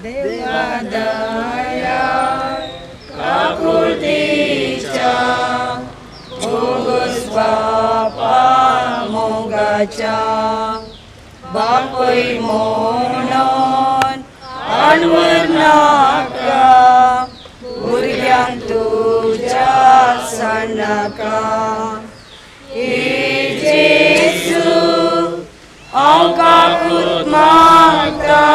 देवादया काकुळतीच्या भोगस्वापा मोगाच्या बापय म्हणून आणवर नाका भुरग्यांक तुझ्या सणका जेसू हांव काकूत मागता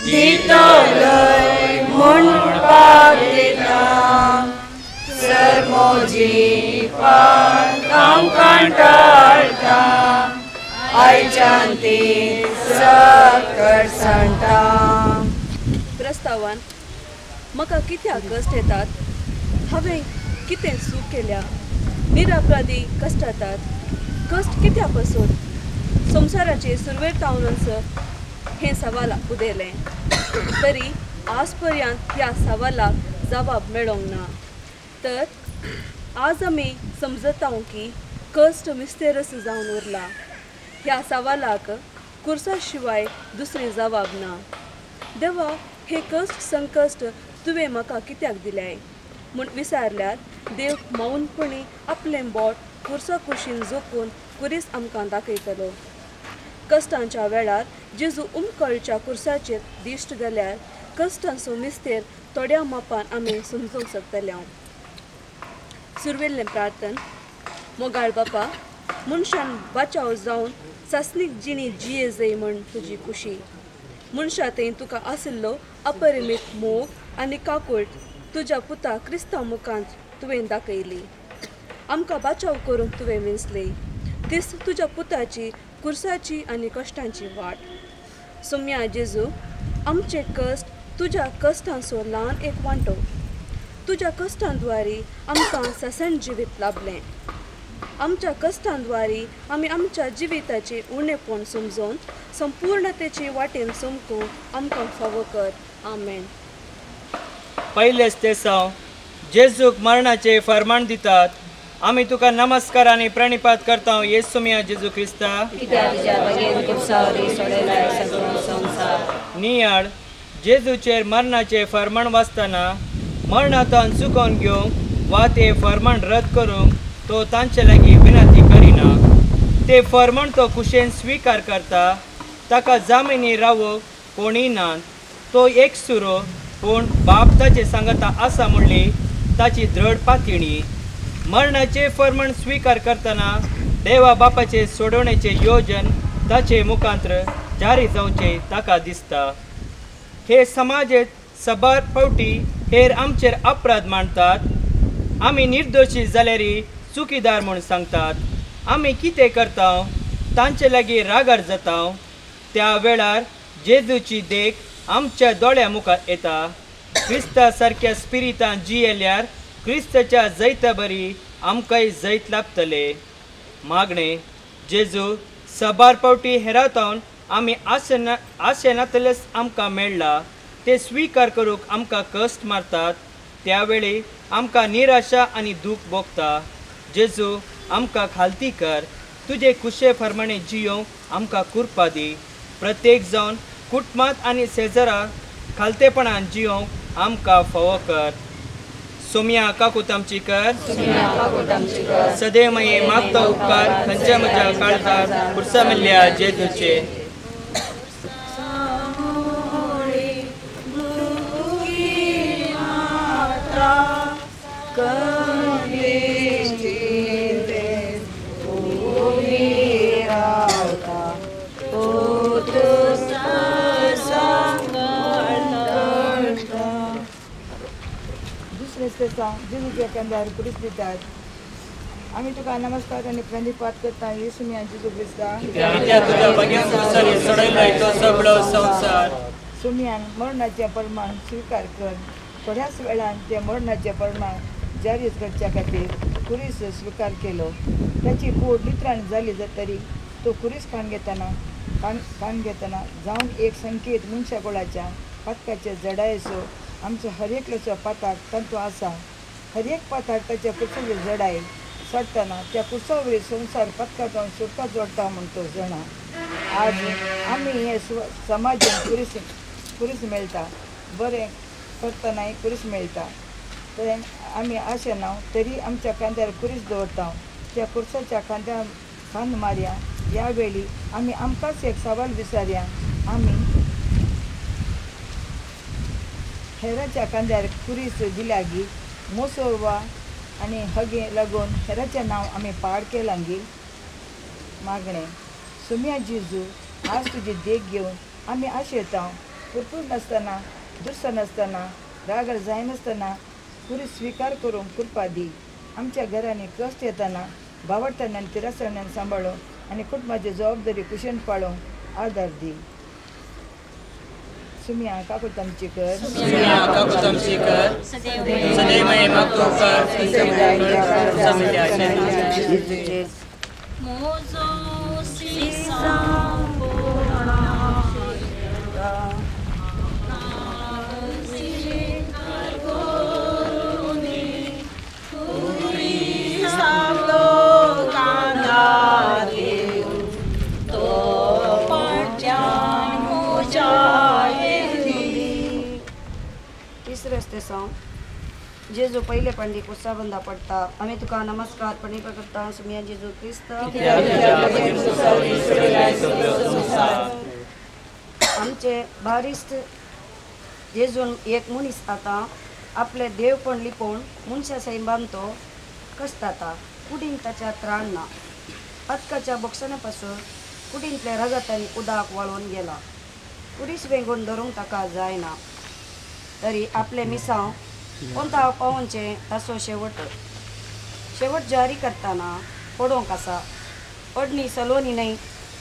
दितलय म्हणपाक दिता सर मोजी पान हांव कांटाळटा आयच्यान ती सकट सांडटा. प्रस्तावान म्हाका कित्याक कश्ट येतात, हांवें कितें चूक केल्या, निरपराधी कश्ट येतात, कश्ट कित्या पासून, संवसाराचे सुरवेर तावनच हें सवाल उदेलें. तरी आज पर्यंत ह्या सवालाक जबाब मेळोंक ना. तर आज आमी समजता की कश्ट मिस्तेरस जावन उरला. ह्या सवालाक कुर्सा शिवाय दुसरें जबाब ना. देवा, हे कश्ट संकश्ट तुवें म्हाका कित्याक दिल्याय म्हूण विचारल्यार देव मौनपणी आपलें बोट कुर्सा कुशीन जोखून कुरीस आमकां दाखयतलो. कश्टांच्या वेळार जेजू उमकळच्या कुर्साचेर दिश्ट जाल्यार कश्टांचो मिस्तेर थोड्या मापान आमी समजूंक शकतले. सुरवेल्लें प्रार्थन. मोगाळ बापा, मनशान बचाव जावन सासणीक जिणी जिये जय म्हण तुजी खुशी. मनशांतय तुका आशिल्लो अपरिमीत मोग आनी काकूळट तुज्या पुता क्रिस्तांव मुखांत तुवें दाखयली. आमकां बचाव करून तुवें विंचली. दिस तुज्या पुताची कुर्साची आनी कश्टांची वाट. सोम्या जेजू, आमचे कश्ट तुज्या कश्टांचो ल्हान एक वांटो. तुज्या कश्टांद्वारी आमकां ससन जिवीत लाभलें. आमच्या कश्टांद्वारी आमी आमच्या जिविताचे उणेपण समजून संपूर्णतेचे वाटेन चमकूंक आमकां फावो कर. आमेन. पयलेच तेसांव जेजूक मरणाचे फर्माण दितात. आमी तुका नमस्कार आनी प्रणिपात करता येसुमिया जेजू क्रिस्ता. नियाळ जेजूचेर मरणाचे फर्माण वाचतना मरणांतल्यान चुकोवन घेवंक वा ते फर्माण रद्द करूंक तो तांचे लागीं विनंती करिना. ते फर्माण तो कुशेन स्विकार करता. ताका जामिनी रावूंक कोणीय ना. तो एक सुरो पूण बाप ताचे सांगता आसा म्हणली ताची दृढ पातळी. मरणाचे फर्माण स्विकार करतना देवा बापाचे सोडवणेचे योजन ताचे मुखांत्र जारी जावचे ताका दिसता. हे समाजेत सबार फावटी हेर आमचेर अपराध मांडतात. आमी निर्दोशी जाल्यारी चुकीदार म्हूण सांगतात. आमी कितें करता तांचे लागीं रागार जाता. त्या वेळार जेजूची देख आमच्या दोळ्या मुखार येता. क्रिस्ता सारक्या स्पिरितान जियेल्यार क्रिस्ताच्या जैता बरी आमकांय जैत लाभतले. मागणे जेजू सबार फावटी हेरावतावन आमी आशेनातलेच आमकां मेळ्ळा ते स्विकार करूंक आमकां कश्ट मारतात. त्या वेळी आमकां निराशा आनी दूख भोगता. जेजू आमकां खालती कर. तुजे कुशे फर्माणे जियोंक आमकां कुरपा दी. प्रत्येक जावन कुटुंबांत आनी शेजारा खालतेपणान जियोंक आमकां फावो कर. सोम्या काकूत आमची कर. सदैव मये मागता उपकार खंयच्या म्हज्या काळजात पुरसा मेल्ल्या जेजूचे. जेजूच्या कंदार कुरीस दितात. आमी तुका नमस्कार आनी प्रणिपात करता येसुमिया जेजू क्रिस्ता. सुमियान मरणाचे प्रमाण स्विकार कर. थोड्याच वेळान ते मरणाचे प्रमाण जारी करच्या खातीर कुरीस स्विकार केलो. त्याची पोट लित्राण जाली तरी तो कुरीस खाण घेतना जावन एक संकेत मनशाकुळाच्या पातकाच्या जडायेचो आमचो हर एकल्याचो पाताक तंतू आसा. हर एक पाताक ताच्या पुरसाची जडाय सोडटना त्या पुरसावरील संवसार पथकांत सुटका जोडटा म्हूण तो जाणा. आज आमी हे समाजान कुरीस कुरीस मेळटा, बरें करतनाय कुरीस मेळटा. तर आमी अशें ना तरी आमच्या खांद्यार कुरीस दवरता. त्या कुर्साच्या खांद्यार खांद मारया. ह्या वेळी आमी आमकांच एक सवाल विचारया. आमी हेराच्या खांद्यार कुरीस दिल्या गी मोसोवा आनी हगे लागून हेराचें नांव आमी पाड केलां गी. मागणें सुम्या जेजू, आज तुजी देख घेवन आमी आशेता. पुरपूर नासतना, दुरसां नासतना, रागड जायनासतना कुरीस स्विकार करूंक कृपा दी. आमच्या घरांनी कश्ट येतना भावार्थान तिरासण्यान सांबाळून आनी कुटुंबाची जबाबदारी कुशेन पाळोवंक आदार दी. सुम्या काकूट आमची कर. तिसरे जेजू पहिले पंडित उत्साह बंदा पडटा. आमी तुका नमस्कार पणिक करता. सुमिया जेजू क्रिस्त आमचे बारिस्त जेजून एक मनीस आता आपले देवपण लिपोवन मनशा सैन बांदतो कश्टाता. कुडीन ताच्या त्राण ना. अतकाच्या बोक्षानापासून कुडींतल्या रगतांनी उदक वाळून गेला. कुडीस वेंगून धरूंक ताका जायना. तरी आपले मिसांव कोणता पावोवचे ताचो शेवट जारी करतना पडोवंक आसा. पडणी सलोनी न्हय.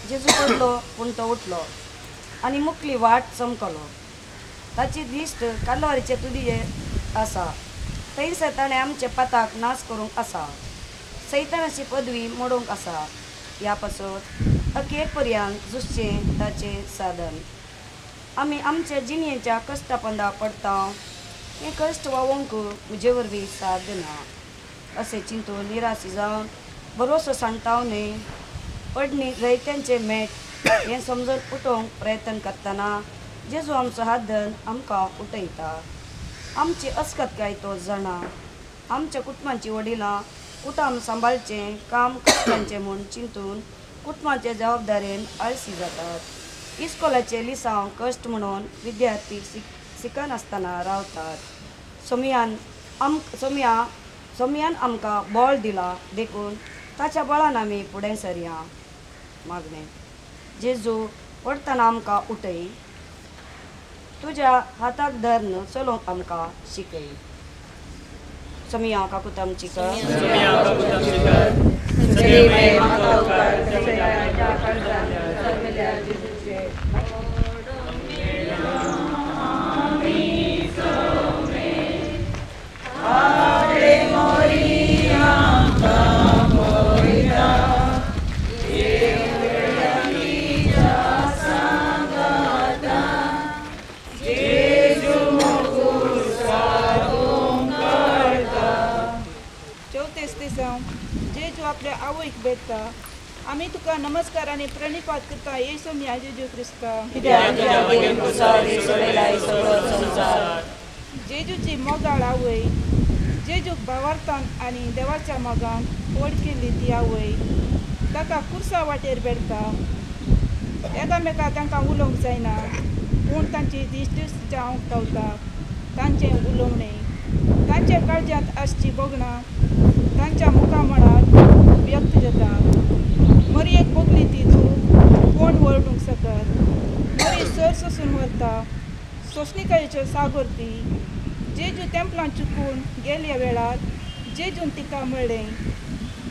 जेजू पडलो पूण तो उठलो आनी मुखली वाट चमकलो. ताची दिश्ट कालवारीचे तुडये आसा. थंयसर ताणें आमचे पाताक नाश करूंक आसा. सैतानाची पदवी मोडूंक आसा. ह्या पासून अखेर पर्यंत झुजचें ताचें साधन. आमी आमच्या जिणेच्या कश्टा पंदा पडटा. हे कश्ट वावोवंक म्हजे वरवीं साधना. अशें चिंतून निराशी जावन भरोसो सांगता न्हय. पडणी जायत्यांचे मेट हें समजून उठोवंक प्रयत्न करतना जेजू आमचो हात धरून आमकां उठयता. आमची अस्कतकाय तो जाणा. आमच्या कुटुंबाची वडिलां कुटुंब सांबाळचें काम करपाचें म्हूण चिंतून कुटुंबाचे जबाबदारेन आळसी जातात. इस्कोलाचे लिसांव कश्ट म्हणून विद्यार्थी शिकनासतना रावतात. सोमयान आमकां बळ दिला देखून ताच्या बळान आमी फुडें सरया. मागणें जेजू पडटना आमकां उठय. तुज्या हाताक धरून चलोवंक आमकां शिकय. सोमया काकूत आमची कर. जेजू आपल्या आवयक भेटता. आमी तुका नमस्कार आनी प्रणिपात करता. येसू मिया जेजू क्रिस्ता. जेजूची मोगाळ आवय, जेजूक भावार्थान आनी देवाच्या मोगान व्हड केल्ली ती आवय ताका कुर्सा वाटेर भेटता. एकामेका तांकां उलोवंक जायना पूण तांची दिश्ट जावंक गावता. तांचें उलोवणें तांचे काळजांत आसची बोगणां तांच्या मुखामळार व्यक्त जाता. मरयेक बोगली ती तूं कोण वळडूंक शकत. मरी सर सोसून व्हरता. सोंसणिकायेच्यो सागोर ती. जेजू तेंपलांत चुकून गेल्ल्या वेळार जेजून तिका म्हणलें,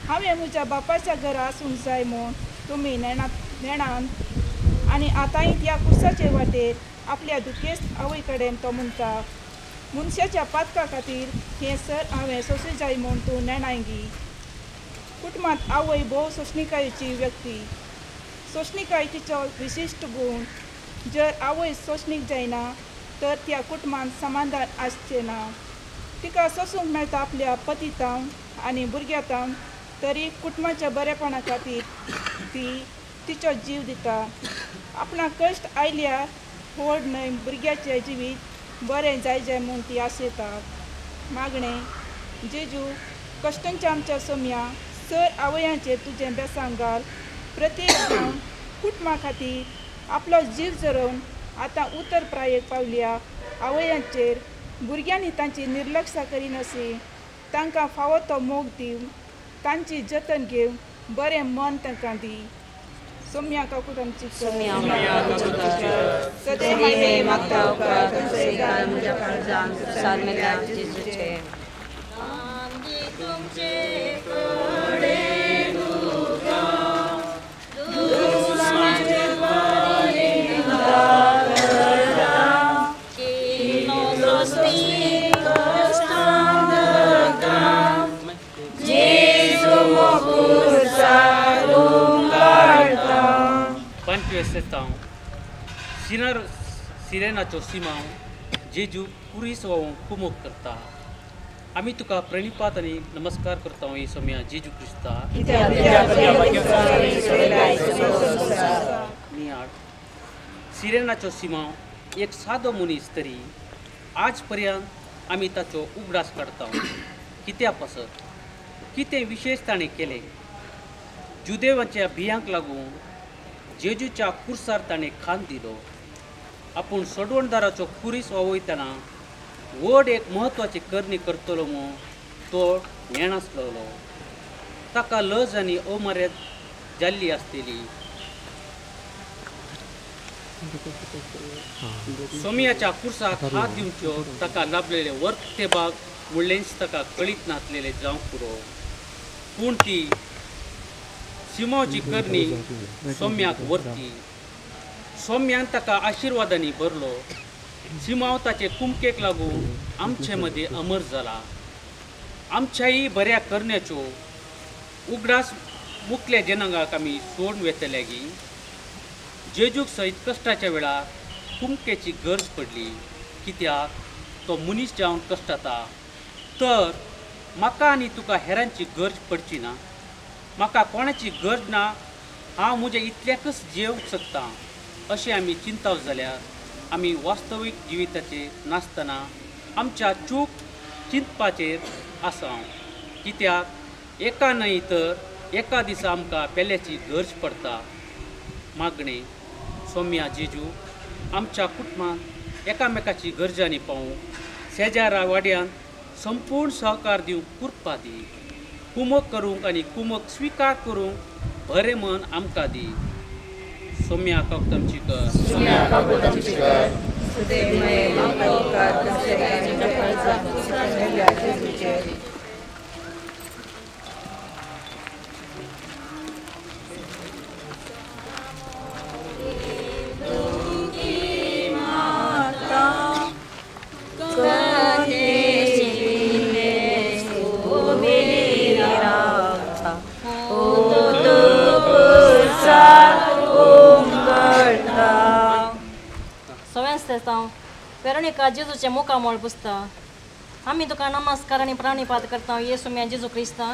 हांवें म्हज्या बापाच्या घरा आसूंक जाय म्हूण तुमी नेणान. आनी आतांय त्या कुर्साचे वाटेर आपल्या दुखेस्त आवय कडेन तो म्हणटा, मनशाच्या पातका खातीर हें सर हांवें सोसूं जाय म्हूण तूं नेणायगी. कुटुंबांत आवय भोव सोंसणिकायेची व्यक्ती. सोंसणिकाय तिचो विशिश्ट गुण. जर आवय सोंसणीक जायना तर त्या कुटुंबांत समाधान आसचें ना. तिका सोसूंक मेळटा आपल्या पतितां आनी भुरग्यातां, तरी कुटुंबाच्या बरेपणा खातीर ती तिचो जीव दिता. आपणाक कश्ट आयल्यार व्हड न्हय भुरग्याचें जिवीत बरें जायचें म्हूण ती आशेतात. मागणें जेजू कश्टांच्या आमच्या सोम्या सर आवयांचेर तुजें बेसांग घाल. प्रत्येक जावन कुटुंबा खातीर आपलो जीव जरोवन आतां उतर प्रायेक पावल्या आवयांचेर भुरग्यांनी तांची निर्लक्ष्य करिनासी तांकां फावो तो मोग दिवन तांची जतन घेवन बरें मन तांकां दी. सोम्या काकूट आमची सदैव मागणे मागता उपकार कर म्हज्या काळजान सारमेल्या जेजूचे. Sestão, सिरेनाचो सिमांव जेजू पुरी सवांक कुमोग करता. आमी तुका प्रणिपात आनी नमस्कार करता ही सोम्या जेजू क्रिस्ता. नियाळ सिरेनाचो सिमांव एक सादो मनीस तरी आज पर्यंत आमी ताचो उगडास काडटा. कित्या पासत कितें विशेष ताणें केलें. जुदेवाच्या भियांक लागून जेजूच्या कुर्सार ताणें खान दिलो. आपूण सोडवणदाराचो कुरीस वयतना व्हड एक म्हत्वाची करणी करतलो म्हूण तो नेणासलो. ताका लज आनी अमर्याद जाल्ली आसतली. सोम्याच्या कुर्साक हात दिवच्यो ताका लाभलेले वर्क ते भाग म्हणलेंच ताका कळीत नासलेले जावंक पुरो. पूण ती सिमांवची करणी सोम्याक व्हरती. सोम्यान ताका आशिर्वादांनी भरलो. सिमांव ताचे कुमकेक लागून आमचे मदीं अमर जाला. आमच्याय बऱ्या करण्याच्यो उगडास मुखल्या जनांगाक आमी सोडून वेतल्यागी जेजूक सयत कश्टाच्या वेळार कुमकेची गरज पडली. कित्याक तो मनीस जावन कश्टाता. तर म्हाका आनी तुका हेरांची गरज पडची ना. म्हाका कोणाची गरज ना. हांव म्हज्या इतल्याकच जेवंक शकता अशें आमी चिंताव जाल्यार आमी वास्तवीक जिविताचेर नासतना आमच्या चूक चिंतपाचेर आसा. कित्याक एका न्हय तर एका दिसा आमकां पेल्याची गरज पडटा. मागणें सोम्या जेजू आमच्या कुटुंबांत एकामेकाची गरजांनी पावूंक शेजारा वाड्यान संपूर्ण सहकार दिवंक कृपा दी. कुमक करूंक आनी कुमक स्विकार करूंक बरें मन आमकां दी. सोम्या काकूट आमची कर. वेरोनिका जेजूचे मुखामोळ पुसता. आमी तुका नमस्कार आनी प्राणिपात करता येसू म्या जेजू क्रिस्ता.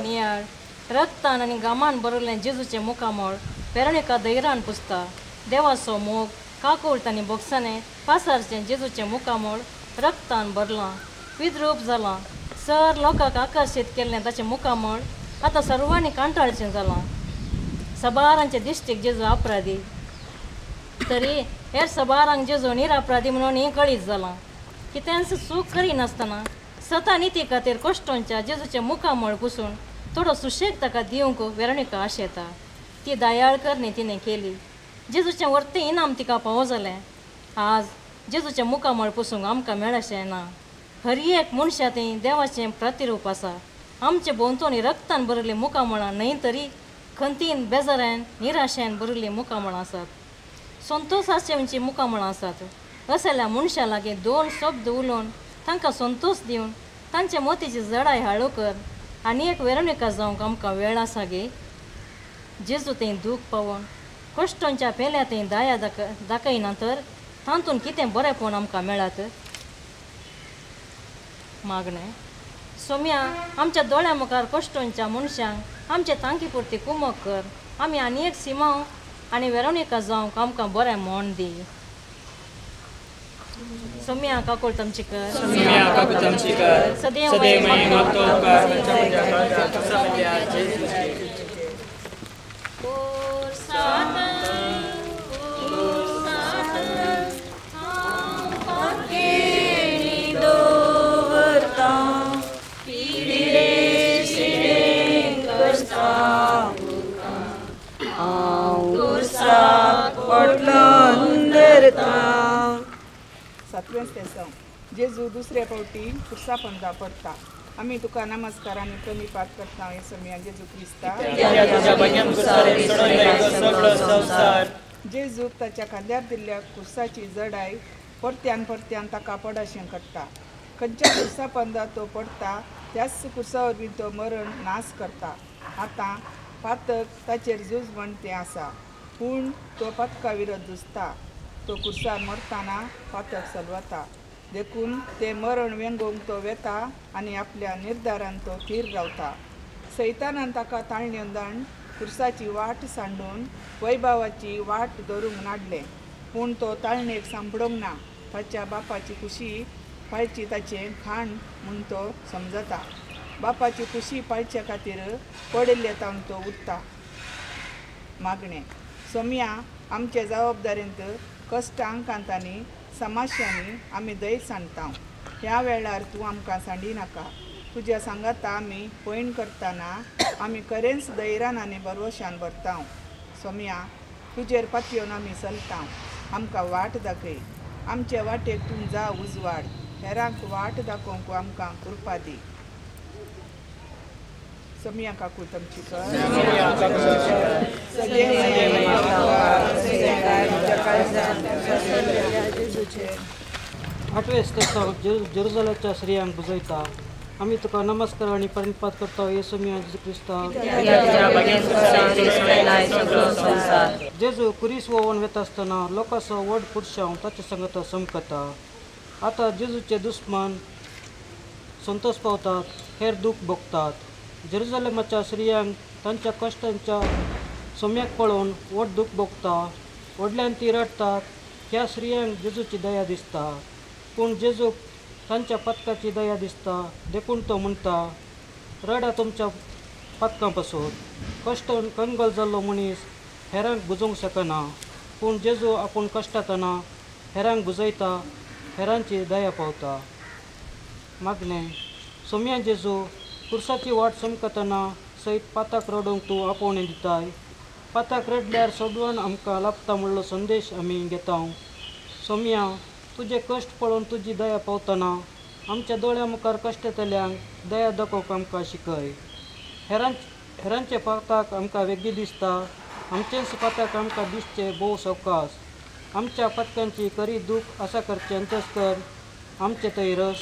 नियाळ रक्तान आनी गामान बरयल्लें जेजूचें मुखामोळ वेरोनिका धैर्यान पुसता. देवाचो मोग काकुळट आनी बोगसाने पासारचें जेजूचें मुखामोळ रक्तान भरलां विद्रूप जालां. सर लोकांक आकर्शीत केल्लें ताचें मुखामोळ आतां सर्वांनी कांटाळचें जालां. सबारांचे दिश्टीक जेजू अपराधी तरी हेर सबारांक जेजू निरापराधी म्हणून कळीत जालां. कितेंच चूक करिनासतना सता निती खातीर कश्टांच्या जेजूचें मुखामोळ पुसून थोडो सुशेग ताका दिवंक वेरोनिका आशेता. ती दयाळ करणी तिणें केली. जेजूचें वर्तें इनाम तिका पावो जालें. आज जेजूचें मुखामोळ पुसूंक आमकां मेळचें ना. हर एक मनशांतय देवाचें प्रतिरूप आसा. आमचे भोंवतणी रक्तान बरयल्लीं मुखामोळां न्हय तरी खंतीन बेजारान निराशेन बरयल्लीं मुखामोळां आसात. संतोशाचेंची मुखामोळां आसात. असल्या मनशां लागीं दोन शब्द उलोवन तांकां संतोश दिवन तांचे मोतीची जडाय हाळू कर. आनी एक वेरोनिका जावंक आमकां वेळ आसा गे. जेजू तें दूख पावोवन कश्टांच्या पेल्या तें दया दाखयना तर तातूंत कितें बरेंपण आमकां मेळत. मागणें सोम्या आमच्या दोळ्या मुखार कश्टांच्या मनशांक आमचे तांकी पुरती कुमक कर. आमी आनी एक सिमांव आनी वेरोनिका जावंक आमकां बरें म्हण दी. सोम्या काकूळ तमचीकर सदैव मागतो उपकार सातवें स्टेसन जेजू दुसरे फावटी खुर्सा पंदा पडटा. आमी तुका नमस्कार आनी प्रणिपात करता येसुमिया जेजू क्रिस्ता. जेजूक ताच्या खांद्यार दिल्ल्या खुर्साची जडाय परत्यान परत्यान ताका पडशें करता. खंयच्या खुर्सा पंदा तो पडटा त्याच खुर्सा वरवीं तो मरण नाश करता. आतां पातक ताचेर झूज म्हण तें आसा, पूण तो पातका विरोध झुजता. तो खुर्सार मरतना पातक चलवता, देखून ते मरण वेंगोवंक तो वेता आनी आपल्या निर्धारान तो थीर रावता. सैतानान ताका ताळण्यो दंड खुर्साची वाट सांडून वैभवाची वाट धरूंक नाडलें, पूण तो ताळणेक सांपडोंक ना. ताच्या बापाची खुशी पाळची ताचें खाण म्हूण तो समजता. बापाची खुशी पाळचे खातीर पडिल्ले तावन तो उरता. मागणें सोम्या आमचे जबाबदारेंत कश्टांक आनी समस्यांनी आमी दय सांडटा. ह्या वेळार तूं आमकां सांडिनाका. तुज्या सांगाता आमी पयण करतना आमी खरेंच धैर्यान आनी भरवशान भरता. सोम्या तुजेर पातयेवन आमी चलता. आमकां वाट दाखय. आमचे वाटेक तूं जा उजवाड. हेरांक वाट दाखोवंक आमकां कृपा दी. सोम्या काकू तमचीकर आठवे स्टेसान जेरुसलेमच्या स्त्रियांक बुजयता. आमी तुका नमस्कार आनी प्रणिपात करता येसुमिया जेजू क्रिस्ता. जेजू कुरीस वोवन वेता आसतना लोकांचो व्हड पुरशांव ताचे संगत समकता. आतां जेजूचे दुस्मान संतोश पावतात, हेर दूख भोगतात. जेरुसलेमाच्या स्त्रियांक तांच्या कश्टांच्या सोम्याक पळोवन व्हड दूख भोगता. व्हडल्यान ती रडतात. ह्या स्त्रियांक जेजूची दया दिसता, पूण जेजूक तांच्या पातकाची दया दिसता. देखून तो म्हणटा, रडा तुमच्या पातकां पासून. कश्ट कंगल जाल्लो मनीस हेरांक बुजोवंक शकना, पूण जेजू आपूण कश्टातना हेरांक बुजयता, हेरांची दया पावता. मागणें सोम्या जेजू खुर्साची वाट समकतना सयत पाताक रडोवंक तूं आपोवणें दिताय. पाताक रडल्यार सोडवण आमकां लाभता म्हणलो संदेश आमी घेता. सोम्या तुजे कश्ट पळोवन तुजी दया पावतना आमच्या दोळ्या मुखार कश्ट येतल्यांक दया दाखोवंक आमकां शिकय. हेरांचे पाताक आमकां वेगळी दिसता, आमचेच पाताक आमकां दिसचे भोव सवकास. आमच्या पातकांची खरी दूख आसा करचे अंतस्कर आमचे तैरस.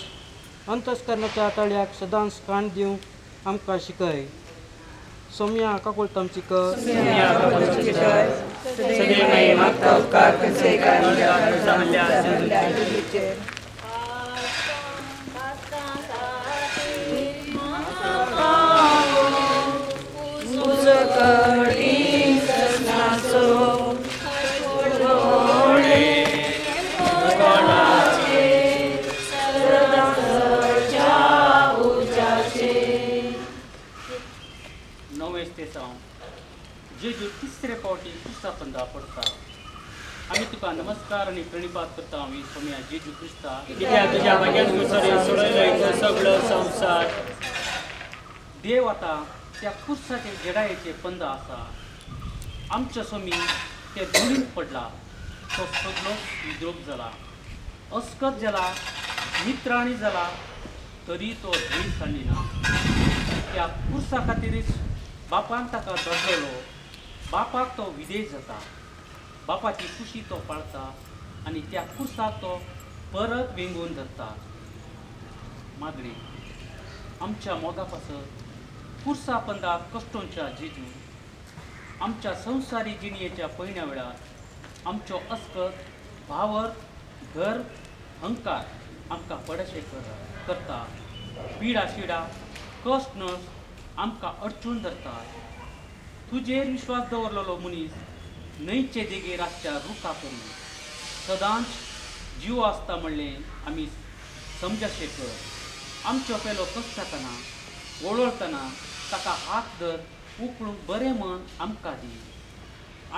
अंतस्करणाच्या तळ्याक सदांच खाण दिवंक आमकां शिकय. सोम्या काकूळ तमचीकर जेजू तिसरे फावटी खुर्सा पंदा पडटा. आमी तुका नमस्कार आनी प्रणिपात करता सोम्या जेजू क्रिस्ता. देव आतां त्या खुर्साचे जेडायेचे पंदा आसा. आमच्या सोमी ते धुळीत पडला. तो सगळो विद्रोप जाला, अस्कत जाला, नित्राणी जाला, तरी तो धुळी सांडिना. त्या खुर्सा खातीरच बापान ताका धरलेलो. बापाक तो विधेय जाता. बापाची खुशी तो पाळता आनी त्या खुर्साक तो परत वेंगून धरता. मागणी आमच्या मोगा पासत खुर्सा पंदाक कश्टोंच्या जेजू आमच्या संवसारी जिणयेच्या पयल्या वेळार आमचो अस्कत, भावर, घर, अहंकार आमकां पडशे करता. पिडा शिडा, कश्ट नस आमकां अडचून धरता. तुजेर विश्वास दवरलेलो मनीस न्हंयचे देगेर आसच्या रुखा करी सदांच जीव आसता म्हणलें आमी समजशेकर आमचो पेलो कसताना वळवळतना ताका हात धर उखलूंक बरें म्हण आमकां दी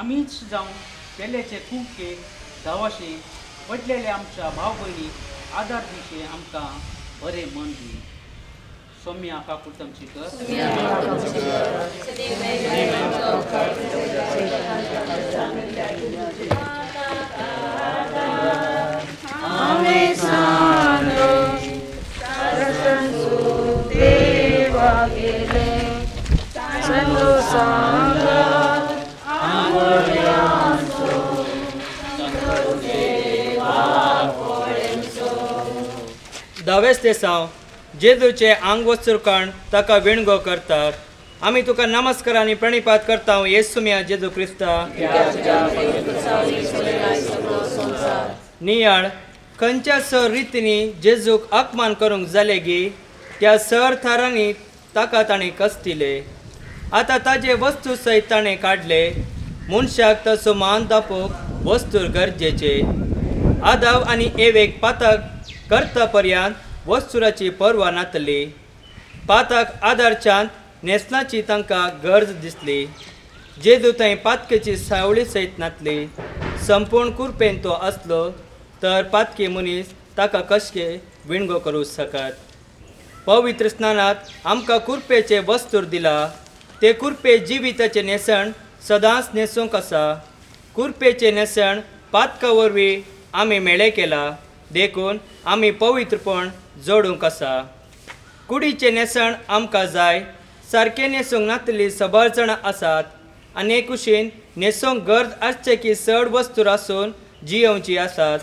आमीच जावन पेल्याचे कुंके धावाशे पडलेले आमच्या भाव भयणीक आदार दिशे आमकां बरें म्हण दी सौम्या काकूळ तमचीकर दावेस देसांव जेजूचे आंग वस्त्रकाण ताका विणगो करतात आमी तुका नमस्कार आनी प्रणिपात करता येसुम्या जेजू क्रिस्ता नियाळ खंयच्या सर रितींनी जेजूक अपमान करूंक जाले गी त्या सर थारांनी ताका ताणें कस्तिले आतां ताजे वस्तू सयत ताणें काडले मनशाक तसो मान दापोवंक वस्तूर गरजेचे आदाव आनी एवेक पातक करता पर्यंत वस्तुराची पर्वा नातली पाताक आदारच्यान नेसनाची तांकां गरज दिसली जेजू थंय पातकेची सावळी सयत नातली संपूर्ण कुरपेन तो आसलो तर पातकी मनीस ताका कशे विणगो करूं शकत पवित्र स्नानांत आमकां कुरपेचे वस्तूर दिला ते कुरपे जिविताचे नेसण सदांच नेसूंक आसा कुरपेचे नेसण पातका वरवीं आमी मेळे केला देखून आमी पवित्रपण जोडूंक आसा कुडीचे नेसण आमकां जाय सारकें नेसूंक नातली सबळ जाणां आसात आनी हे कुशीन नेसूंक गरज आसचे की चड वस्तूर आसून जियोवची आसात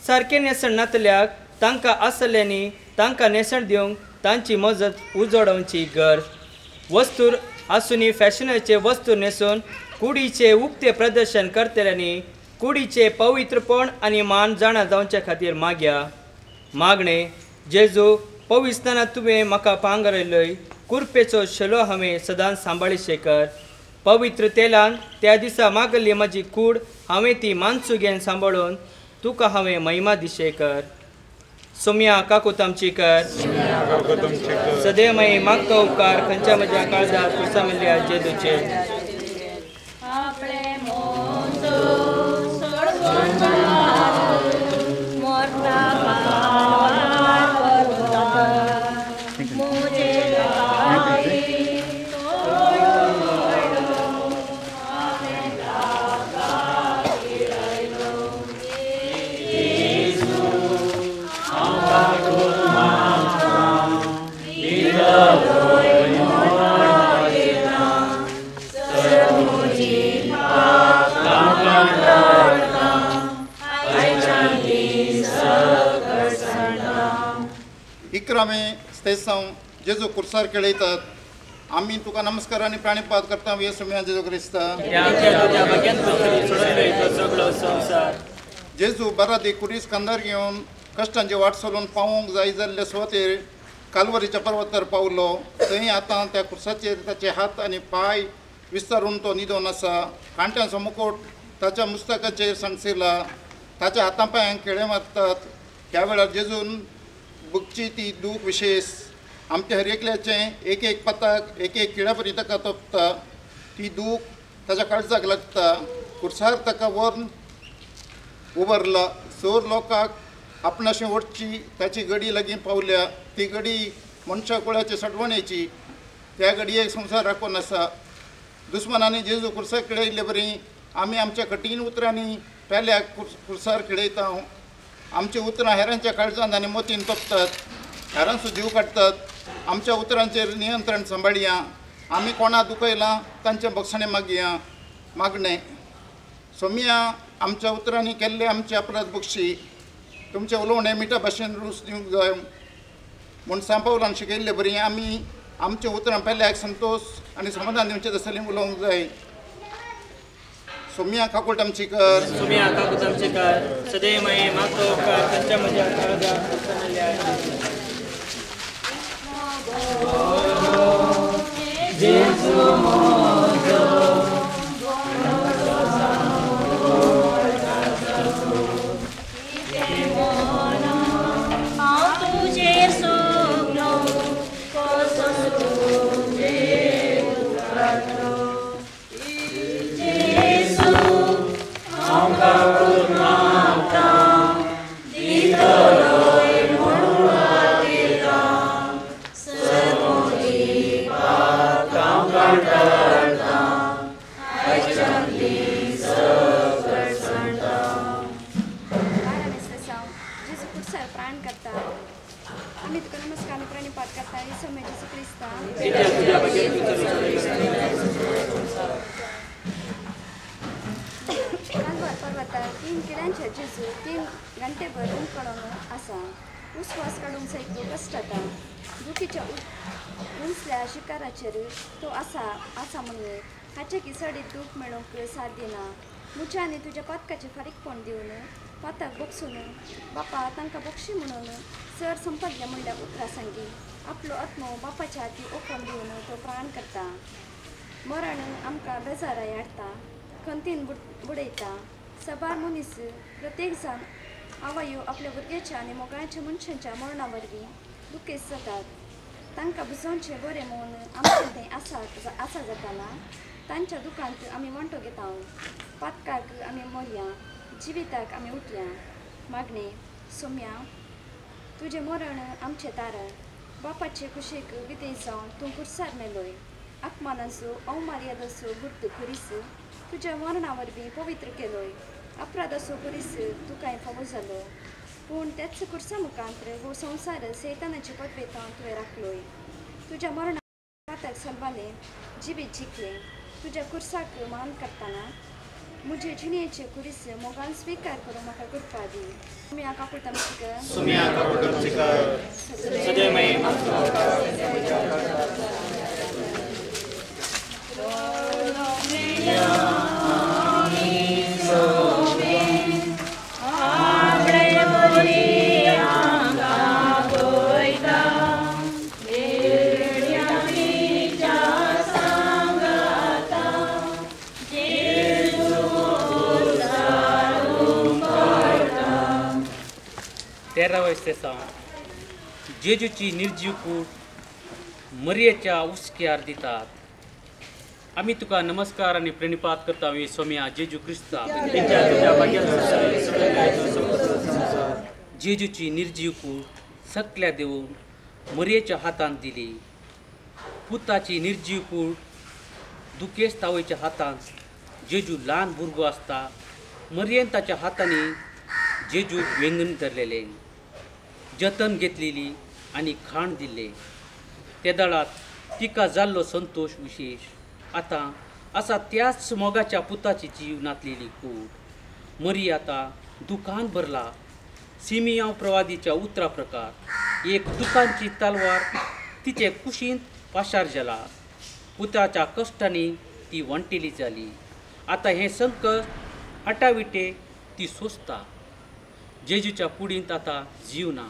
सारकें नेसण नातल्याक तांकां आसल्यांनी तांकां नेसण दिवंक तांची मजत उजोडोवची गरज वस्तूर आसुनी फॅशनाचे वस्तू नेसून कुडीचे उक्ते प्रदर्शन करतल्यांनी कुडीचे पवित्रपण आनी मान जाणा जावचे खातीर मागया मागणे जेजू पवित्रांत तुवें म्हाका पांगरयलय कुरपेचो शेलो हांवें सदांच सांबाळीशे कर पवित्र तेलान त्या दिसा मागली म्हजी कूड हांवें ती मानसू घेवन सांबाळून तुका हांवें महिमा दिशे कर सौम्या काकू तमचीकर सदैव मई मागतो उपकार खंयच्या म्हज्या काळजात कुसामिल्ल्या जेजूचे इकरावे स्तेसांव जेजू कुर्सार खेळयतात आमी तुका नमस्कार आनी प्राणिपात करता येसुम्या जेजू क्रिस्ता जेजू बरा दी कुरीस कांदार घेवन कश्टांची वाट सोलून पावूंक जाय जाल्ले सुवातेर कालवरीच्या पर्वतार पावलो थंय आतां त्या कुर्साचेर ताचे हात आनी पाय विस्तारून तो न्हिदोन आसा कांट्यांचो मुकुट ताच्या मुस्तकाचेर सांगसिला ताच्या हातां पांयांक खिळे मारतात ह्या वेळार जेजून बुकची ती दूख विशेष आमच्या हर एकल्याचें एक एक पताक एक एक किळ्या परी ताका तोपता ती दूख ताच्या काळजाक लागता कुर्सार ताका व्हरून उबारला चोर लोकांक आपणाशी ओडची ताची गडी लागीं पावल्या ती गडी मनशा कुळाच्या सडवणेची त्या गडयेक संवसार राखून आसा दुस्मनांनी जेजू कुर्सार खेळयले बरी आमी आमच्या कठीण उतरांनी पेल्याक कुर्सार खेळयता आमची उतरां हेरांच्या काळजांत आनी मोतीन तोपतात हेरांचो जीव काडटात आमच्या उतरांचेर नियंत्रण सांबाळया आमी कोणा दुखयलां तांचें बक्षणें मागया मागणें सौम्या आमच्या उतरांनी केल्ले आमचे अपराध बक्षी तुमचे उलोवणें मिठा भाशेन रूच दिवंक जाय म्हूण सांपावलान शिकयल्ले बरी आमी आमच्या उतरां पेल्याक संतोश आनी समाधान दिवचें तसलें उलोवंक जाय सौम्या काकूळ तमचीकर सौम्या काकू तमचीकर सदैव मई मागतो उपकार खंयच्या म्हज्या काळजात कुसामिल्ल्या जेजू आता 3 किड्यांच्या जेजू 3 घंटेभर उमकडून असा उस्वास काढून सैतो कष्ट आता दुखीच्या उंचल्या शिकाराचेर तो असा म्हणून हाचे की सडीत दूख मेळूंक साथ दिना मुच्यानी तुझ्या पातकाचे फारीकपण दिवन पाताक बक्षून बापा तांकां बक्षी म्हणून सर संपदल्या म्हणल्या उतरा सांगी आपलो आत्मो बापाच्या हाती ओपन दिवन तो प्राण करता मरण आमकां बेजाराय हाडटा खंतीन बुडयता सबार मनीस प्रत्येक जाण आवयो आपल्या भुरग्याच्या आनी मोगाळ्याच्या मनशांच्या मरणा वरवीं दुखेस जातात तांकां बुजोवचें बरें म्हूण आमचें तें आसा जाताना तांच्या दुखांत आमी वांटो घेता पातकाक आमी मरया जिविताक आमी उठल्या मागणे सोम्या तुजें मरण आमचें तारण बापाचे कुशीक विदेश जावन तूं कुर्सार मेलोय आत्मानाचो अवमर्यादाचो गुर्त करीस तुज्या मरणा वरवीं पवित्र केलोय अपराधाचो करीस तुकांय फावो जालो पूण त्याच कुर्सा मुखांत हो संवसार सैतानाचे पदवेतां तुवें राखलोय तुज्या मरणा पाताक सलवाले जिवीत जिखलें तुज्या कुर्साक मान करतना मुझे जिणेचे कुरीस मोगान स्वीकार करून म्हाका करपा दी तुमी हाका जेजूची निर्जीव कूड मरियेच्या उस्क्यार दितात आमी तुका नमस्कार आनी प्रणिपात करता सोम्या जेजू क्रिस्ता जेजूची निर्जीव कूड सकल्या देऊन मरियेच्या हातांत दिली पुताची निर्जीव कूड दुखेस्त तावयच्या हातांत जेजू ल्हान भुरगो आसता मरियेन ताच्या हातांनी जेजू वेंगून धरलेले जतन घेतलेली आनी खाण दिल्ले ते दळात तिका जाल्लो संतोष विशेष आतां आसा त्याच मोगाच्या पुताची जीवनांतलेली कूड मरी आतां दुखान भरला सिमियांव प्रवादीच्या उतरा प्रकार एक दुखांची तलवार तिचे कुशींत पाशार जाला पुताच्या कश्टांनी ती वंटिली जाली आतां हें संकट हटाविटे ती सोंसता जेजूच्या कुडींत आतां जीव ना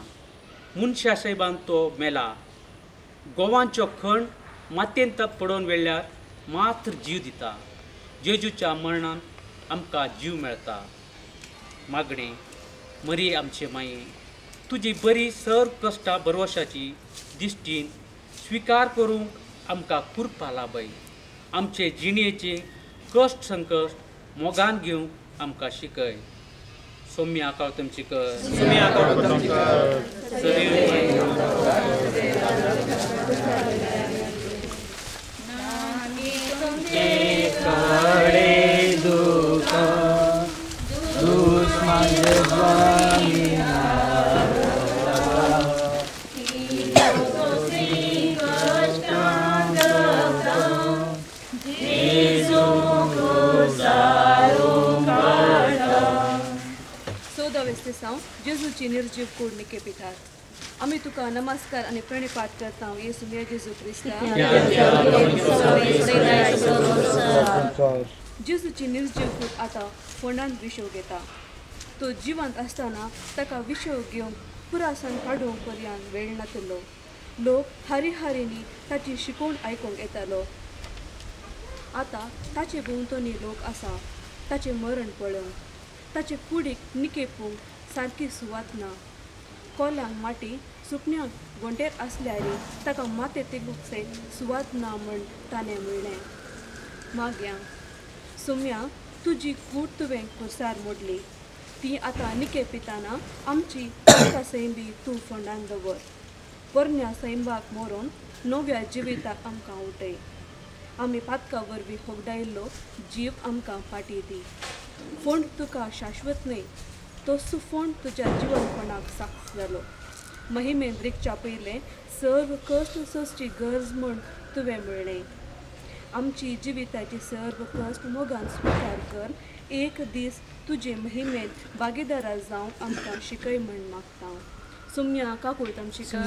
मनशा साहेबान तो मेला गोवांचो खण मातयेंत पडोवन वेळ्ळ्यार मात्र जीव दिता जेजूच्या मरणान आमकां जीव मेळटा मागणे मरी आमचे माये तुजी बरी सर कश्टां बरवशाची दिश्टीन स्विकार करूंक आमकां कुरपा लाभय आमचे जिणेचे कश्ट संकश्ट मोगान घेवंक आमकां शिकय सोम्या आकाळ तुमची कर सोम्या आकाळ तुमची कर कडे दुख दुश्मन जेजूची निर्जीव कूड निके पिठात आमी तुका नमस्कार आनी प्रणिपात करता येसू जेजू क्रिस्ता जेजूची निर्जीव कूड आतां फोंडांत विशव घेता तो जिवंत आसतना ताका विशव घेवंक पुरासन काडूंक पर्यंत वेळ नातलो लोक हारीनी ताची शिकोवण आयकूंक येतालो आतां ताचे भोंवतणी लोक आसा ताचें मरण पळोवंक ताचे कुडीक निकेपूंक सारकी सुवात ना कोल्यांक माटी सुकण्यांक गोंडेर आसल्यारी ताका माते तेगूचे सुवात ना म्हण ताणें म्हणलें माग्या सोम्या तुजी कूड तुवें खुर्सार मोडली ती आतां निके पिताना आमची सैंबी तूं फोंडान दवर पोरण्या सैंबाक मोरून नव्या जिविताक आमकां उठय आमी पातका वरवीं होगडायल्लो जीव आमकां फाटी दी फोंड तुका शाश्वत न्हय तो सुफोंड तुज्या जिवनपणाक साक्ष जालो महिमेन रिकच्या पयलें सर्व कश्ट सोसची गरज म्हूण तुवें म्हणलें आमची जिविताची सर्व कश्ट मोगान स्वीकार कर. एक दीस तुजे महिमेत भागीदार जावं आमकां शिकय म्हण मागता. सुम्या काकूळ तामची कर.